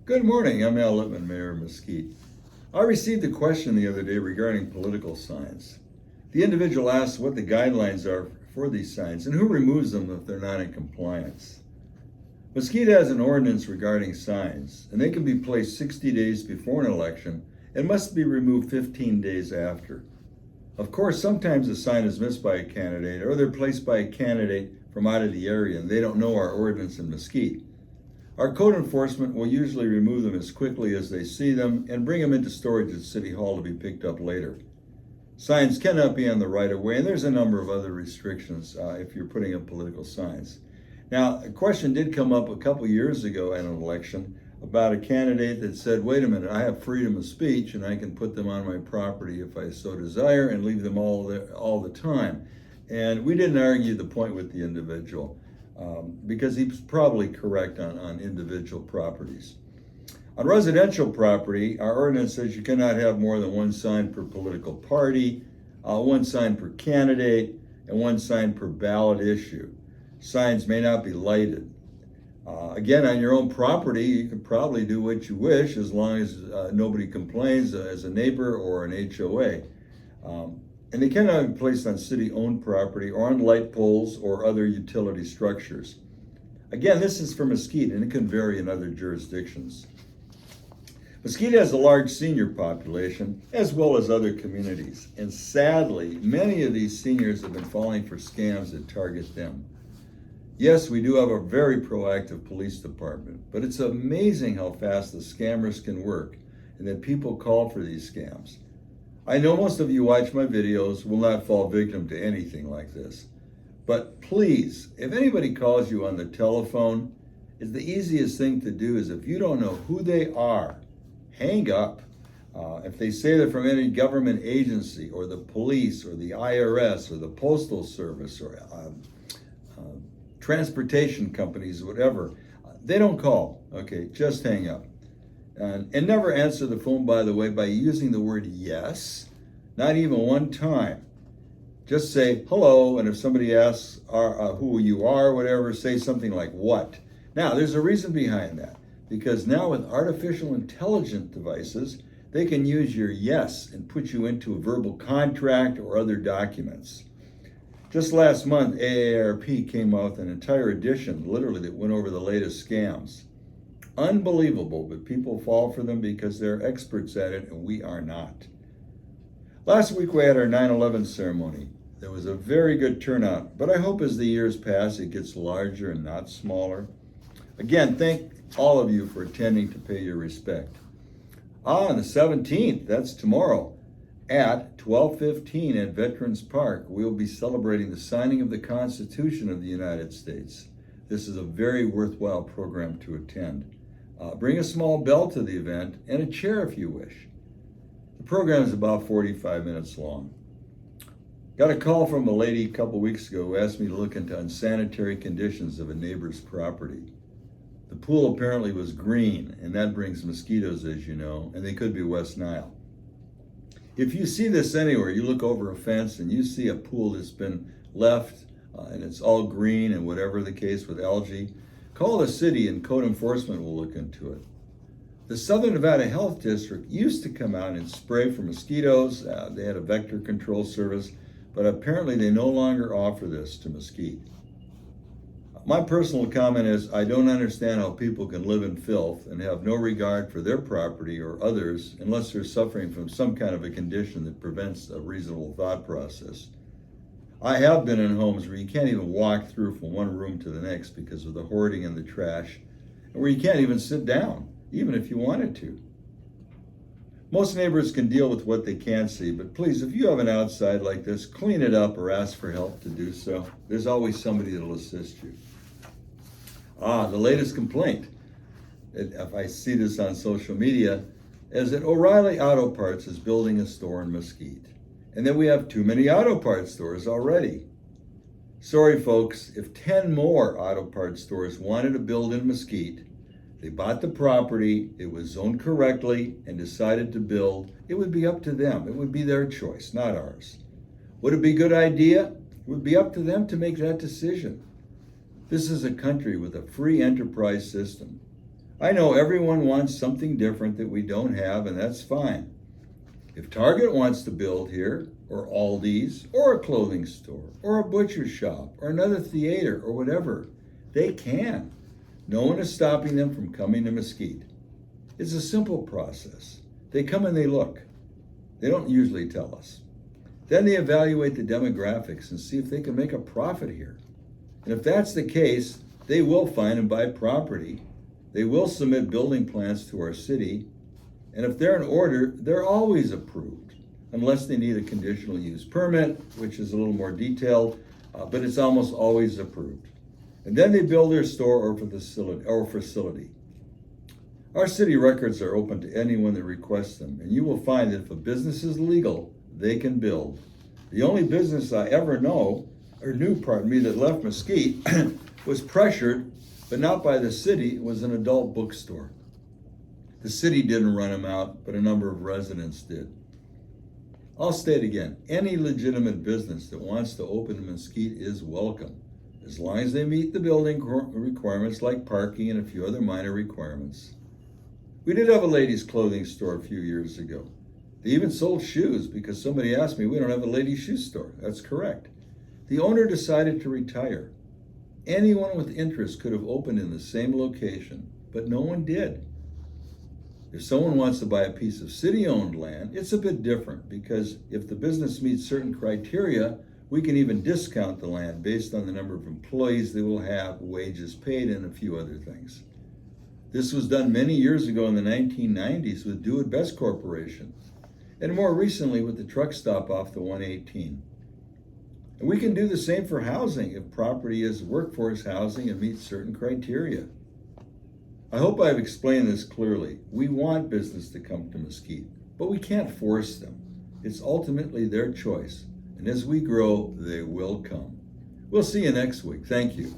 Good morning. I'm Al Lippman, Mayor of Mesquite. I received a question the other day regarding political signs. The individual asked what the guidelines are for these signs and who removes them if they're not in compliance. Mesquite has an ordinance regarding signs, and they can be placed 60 days before an election and must be removed 15 days after. Of course, sometimes a sign is missed by a candidate or they're placed by a candidate from out of the area and they don't know our ordinance in Mesquite. Our code enforcement will usually remove them as quickly as they see them and bring them into storage at City Hall to be picked up later. Signs cannot be on the right of way, and there's a number of other restrictions if you're putting up political signs. Now, a question did come up a couple years ago at an election about a candidate that said, wait a minute, I have freedom of speech and I can put them on my property if I so desire and leave them all the time. And we didn't argue the point with the individual. Because he's probably correct on individual properties. On residential property, our ordinance says you cannot have more than one sign per political party, one sign per candidate, and one sign per ballot issue. Signs may not be lighted. Again, on your own property, you can probably do what you wish as long as nobody complains as a neighbor or an HOA. And they cannot be placed on city-owned property or on light poles or other utility structures. Again, this is for Mesquite, and it can vary in other jurisdictions. Mesquite has a large senior population, as well as other communities. And sadly, many of these seniors have been falling for scams that target them. Yes, we do have a very proactive police department, but it's amazing how fast the scammers can work and that people call for these scams. I know most of you watch my videos will not fall victim to anything like this. But please, if anybody calls you on the telephone, it's the easiest thing to do is if you don't know who they are, hang up. If they say they're from any government agency or the police or the IRS or the Postal Service or transportation companies, whatever, they don't call, okay? Just hang up. And never answer the phone, by the way, by using the word yes, not even one time. Just say hello, and if somebody asks who you are, whatever, say something like what. Now, there's a reason behind that, because now with artificial intelligence devices, they can use your yes and put you into a verbal contract or other documents. Just last month, AARP came out with an entire edition, literally, that went over the latest scams. Unbelievable, but people fall for them because they're experts at it and we are not. Last week we had our 9/11 ceremony. There was a very good turnout, but I hope as the years pass it gets larger and not smaller. Again, thank all of you for attending to pay your respect. On the 17th, that's tomorrow, at 12:15 at Veterans Park, we'll be celebrating the signing of the Constitution of the United States. This is a very worthwhile program to attend. Bring a small bell to the event and a chair if you wish. The program is about 45 minutes long. Got a call from a lady a couple weeks ago who asked me to look into unsanitary conditions of a neighbor's property. The pool apparently was green, and that brings mosquitoes, as you know, and they could be West Nile. If you see this anywhere, you look over a fence and you see a pool that's been left and it's all green and whatever the case with algae, call the city and code enforcement will look into it. The Southern Nevada Health District used to come out and spray for mosquitoes. They had a vector control service, but apparently they no longer offer this to Mesquite. My personal comment is I don't understand how people can live in filth and have no regard for their property or others unless they're suffering from some kind of a condition that prevents a reasonable thought process. I have been in homes where you can't even walk through from one room to the next because of the hoarding and the trash, and where you can't even sit down, even if you wanted to. Most neighbors can deal with what they can see, but please, if you have an outside like this, clean it up or ask for help to do so. There's always somebody that'll assist you. The latest complaint, if I see this on social media, is that O'Reilly Auto Parts is building a store in Mesquite. And then we have too many auto parts stores already. Sorry folks, if 10 more auto parts stores wanted to build in Mesquite, they bought the property, it was zoned correctly, and decided to build, it would be up to them. It would be their choice, not ours. Would it be a good idea? It would be up to them to make that decision. This is a country with a free enterprise system. I know everyone wants something different that we don't have, and that's fine. If Target wants to build here, or Aldi's, or a clothing store, or a butcher shop, or another theater, or whatever, they can. No one is stopping them from coming to Mesquite. It's a simple process. They come and they look. They don't usually tell us. Then they evaluate the demographics and see if they can make a profit here. And if that's the case, they will find and buy property. They will submit building plans to our city. And if they're in order, they're always approved, unless they need a conditional use permit, which is a little more detailed, but it's almost always approved. And then they build their store or facility. Our city records are open to anyone that requests them, and you will find that if a business is legal, they can build. The only business I ever knew that left Mesquite was pressured, but not by the city. It was an adult bookstore. The city didn't run them out, but a number of residents did. I'll state again, any legitimate business that wants to open in Mesquite is welcome, as long as they meet the building requirements like parking and a few other minor requirements. We did have a ladies' clothing store a few years ago. They even sold shoes because somebody asked me, we don't have a ladies' shoe store. That's correct. The owner decided to retire. Anyone with interest could have opened in the same location, but no one did. If someone wants to buy a piece of city-owned land, it's a bit different because if the business meets certain criteria, we can even discount the land based on the number of employees they will have, wages paid, and a few other things. This was done many years ago in the 1990s with Do It Best Corporation, and more recently with the truck stop off the 118. And we can do the same for housing if property is workforce housing and meets certain criteria. I hope I've explained this clearly. We want business to come to Mesquite, but we can't force them. It's ultimately their choice, and as we grow, they will come. We'll see you next week. Thank you.